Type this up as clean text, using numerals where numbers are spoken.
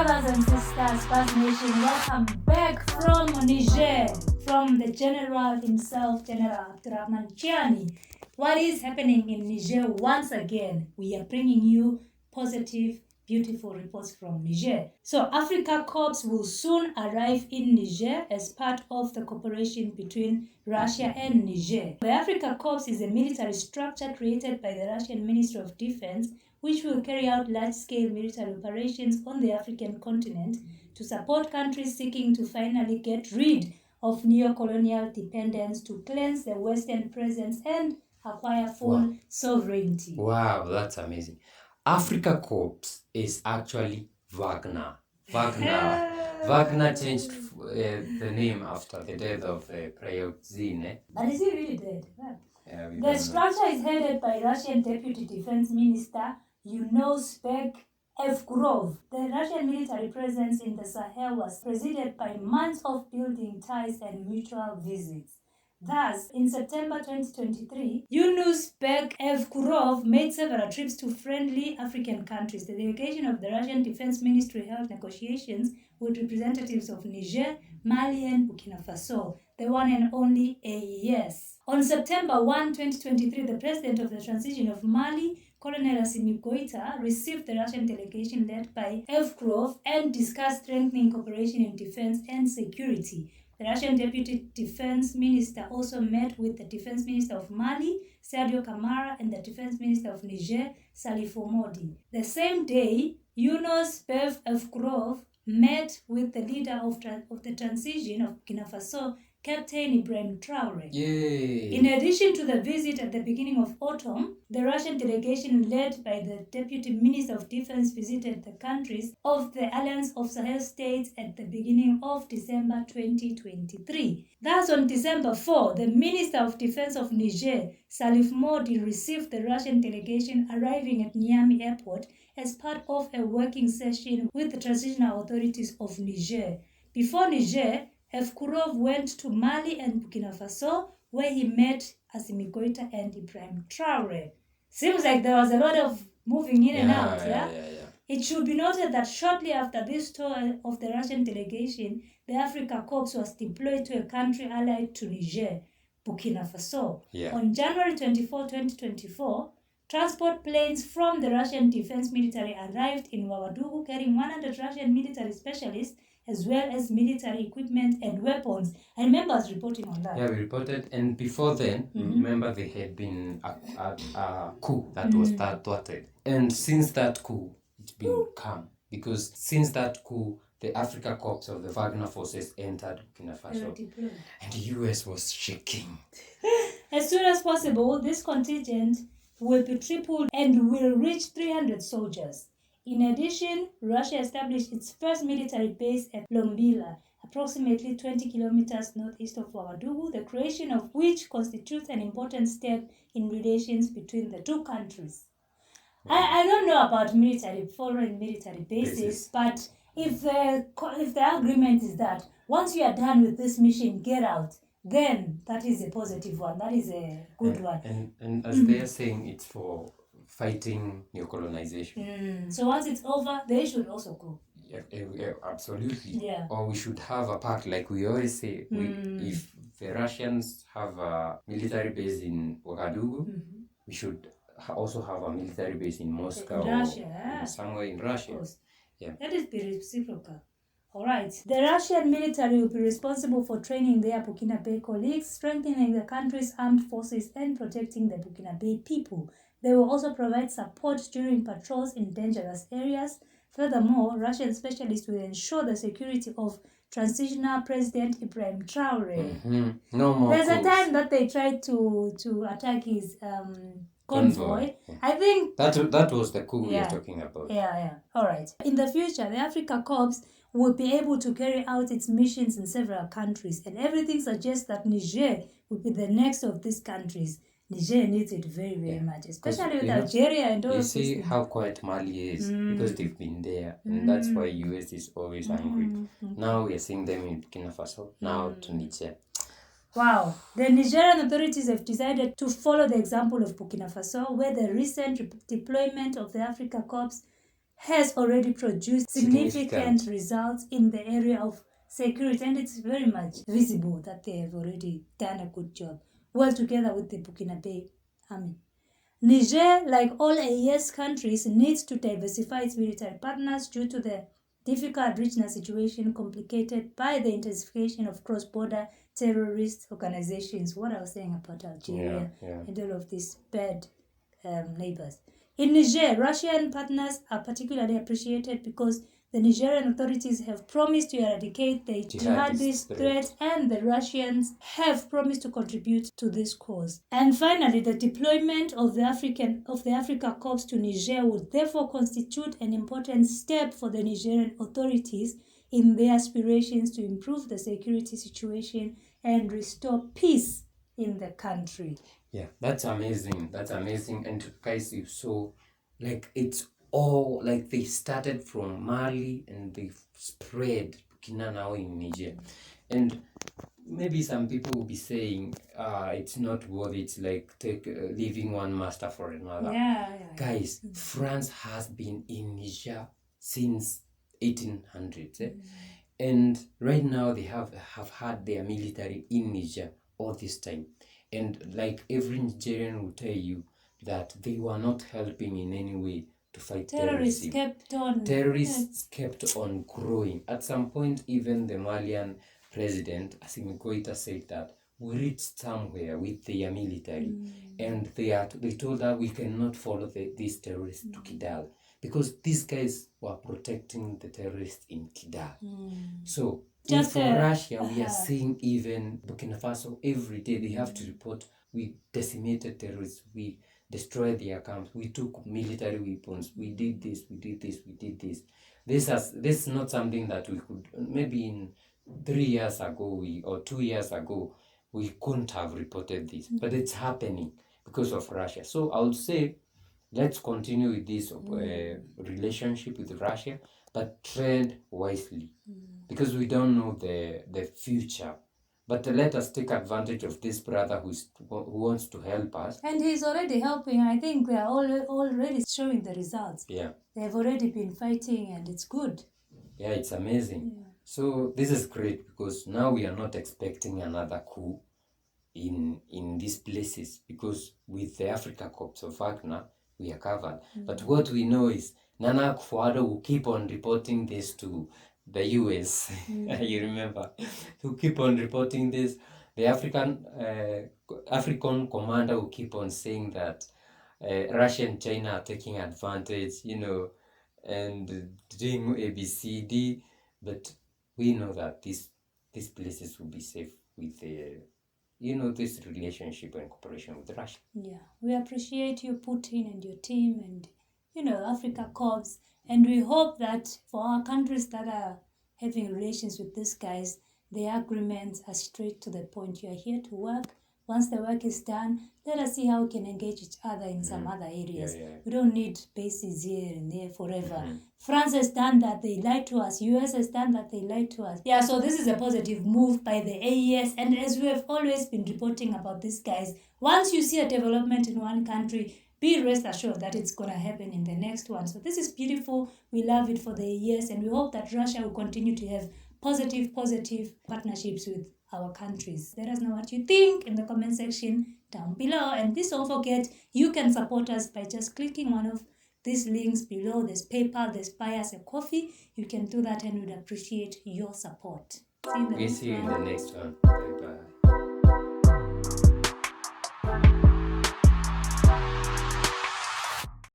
brothers and sisters, First Nation, welcome back from Niger, from the General himself, General Abdurrahman Chiani. What is happening in Niger once again? We are bringing you positive, beautiful reports from Niger. So Africa Corps will soon arrive in Niger as part of the cooperation between Russia and Niger. The Africa Corps is a military structure created by the Russian Ministry of Defense, which will carry out large-scale military operations on the African continent to support countries seeking to finally get rid of neo-colonial dependence, to cleanse the Western presence and acquire full sovereignty. Wow, that's amazing. Africa Corps is actually Wagner. Wagner changed the name after the death of Prigozhin. But is he really dead? Yeah, The structure is headed by Russian Deputy Defense Minister Yunusbek Evgurov. The Russian military presence in the Sahel was preceded by months of building ties and mutual visits. Thus, in September 2023, Yunusbek Evgurov made several trips to friendly African countries. The delegation of the Russian Defense Ministry held negotiations with representatives of Niger, Mali, and Burkina Faso, the one and only AES. On September 1, 2023, the president of the transition of Mali, Colonel Assimi Goïta, received the Russian delegation led by Evgurov and discussed strengthening cooperation in defense and security. The Russian Deputy Defense Minister also met with the Defense Minister of Mali, Sadio Kamara, and the Defense Minister of Niger, Salifou Modi. The same day, Yunusbek Evgurov met with the leader of the transition of Burkina Faso, Captain Ibrahim Traoré. Yay. In addition to the visit at the beginning of autumn, the Russian delegation led by the Deputy Minister of Defense visited the countries of the Alliance of Sahel States at the beginning of December 2023. Thus, on December 4, the Minister of Defense of Niger, Salifou Modi, received the Russian delegation arriving at Niamey Airport as part of a working session with the transitional authorities of Niger. Before Niger, Evgurov went to Mali and Burkina Faso, where he met Assimi Goïta and Ibrahim Traoré. Seems like there was a lot of moving in and out, yeah? It should be noted that shortly after this tour of the Russian delegation, the Africa Corps was deployed to a country allied to Niger, Burkina Faso. On January 24, 2024, transport planes from the Russian Defense Military arrived in Ouagadougou carrying 100 Russian military specialists as well as military equipment and weapons. I remember us reporting on that. Yeah, we reported, and before then, remember there had been a coup that was thwarted. And since that coup, it's been calm. Because since that coup, the Africa Corps of the Wagner forces entered Burkina Faso. And the US was shaking. As soon as possible, this contingent will be tripled and will reach 300 soldiers. In addition, Russia established its first military base at Lombila, approximately 20 kilometers northeast of Ouagadougou, the creation of which constitutes an important step in relations between the two countries. I don't know about foreign military bases, but if the agreement is that once you are done with this mission, get out, then that is a positive one. That is a good one. And as they are saying, it's for fighting neocolonization. So once it's over, they should also go. Yeah, absolutely. Yeah. Or we should have a pact, like we always say. If the Russians have a military base in Ouagadougou, we should also have a military base in Moscow or somewhere in Russia. Yeah. That is the reciprocal. All right. The Russian military will be responsible for training their Burkinabe colleagues, strengthening the country's armed forces, and protecting the Burkinabe people. They will also provide support during patrols in dangerous areas. Furthermore, Russian specialists will ensure the security of transitional President Ibrahim Traoré. No more There's a time that they tried to attack his convoy. I think that was the coup we are talking about. All right. In the future, the Africa Corps will be able to carry out its missions in several countries, and everything suggests that Niger will be the next of these countries. Niger needs it very, very much, especially with Algeria and all you those see things. how quiet Mali is because they've been there, and that's why US is always angry. Now we are seeing them in Burkina Faso, now to Niger. Wow. The Nigerian authorities have decided to follow the example of Burkina Faso, where the recent deployment of the Africa Corps has already produced significant results in the area of security, and it's very much visible that they have already done a good job, well together with the Burkinabe army. Niger, like all AES countries, needs to diversify its military partners due to the difficult regional situation complicated by the intensification of cross-border terrorist organizations. What I was saying about Algeria and all of these bad neighbors. In Niger, Russian partners are particularly appreciated because the Nigerian authorities have promised to eradicate the jihadist threat, and the Russians have promised to contribute to this cause. And finally, the deployment of the Africa Corps to Niger would therefore constitute an important step for the Nigerian authorities in their aspirations to improve the security situation and restore peace in the country. Yeah, that's amazing. That's amazing. And guys, you saw, like, it's all like they started from Mali and they spread Burkina now in Niger. And maybe some people will be saying, it's not worth it. It's like leaving one master for another. Guys, France has been in Niger since 1800s. And right now they have had their military in Niger all this time. And like every Nigerian will tell you that they were not helping in any way to fight terrorism. Terrorists kept on growing. At some point, even the Malian president, Assimi Goïta, said that we reached somewhere with their military. And they told her we cannot follow these terrorists to Kidal, because these guys were protecting the terrorists in Kidal. So just for Russia, we are seeing even Burkina Faso every day they have to report, we decimated terrorists, we destroyed their camps, we took military weapons, we did this, we did this, we did this. This is not something that we could, maybe in 3 years ago or 2 years ago, we couldn't have reported this, but it's happening because of Russia. So I would say, let's continue with this relationship with Russia, but tread wisely, because we don't know the future. But let us take advantage of this brother who wants to help us. And he's already helping. I think they are already showing the results. Yeah. They've already been fighting, and it's good. Yeah, it's amazing. Yeah. So this is great, because now we are not expecting another coup in these places, because with the Africa Corps of Wagner, we are covered. But what we know is Nana Akufo-Addo will keep on reporting this to the US. You remember? He'll keep on reporting this. The African commander will keep on saying that Russia and China are taking advantage, and doing ABCD. But we know that these places will be safe with this relationship and cooperation with Russia. Yeah, we appreciate you, Putin, and your team, and Africa Corps, and we hope that for our countries that are having relations with these guys, the agreements are straight to the point. You are here to work. Once the work is done, let us see how we can engage each other in some other areas. We don't need bases here and there forever. France has done that, they lied to us. US has done that, they lied to us. Yeah, so this is a positive move by the AES, and as we have always been reporting about these guys, once you see a development in one country, be rest assured that it's going to happen in the next one. So this is beautiful. We love it for the AES, and we hope that Russia will continue to have positive partnerships with our countries. Let us know what you think in the comment section down below. And please don't forget, you can support us by just clicking one of these links below. There's PayPal, there's Buy Us a Coffee. You can do that, and we'd appreciate your support. See you in the next one. Bye-bye.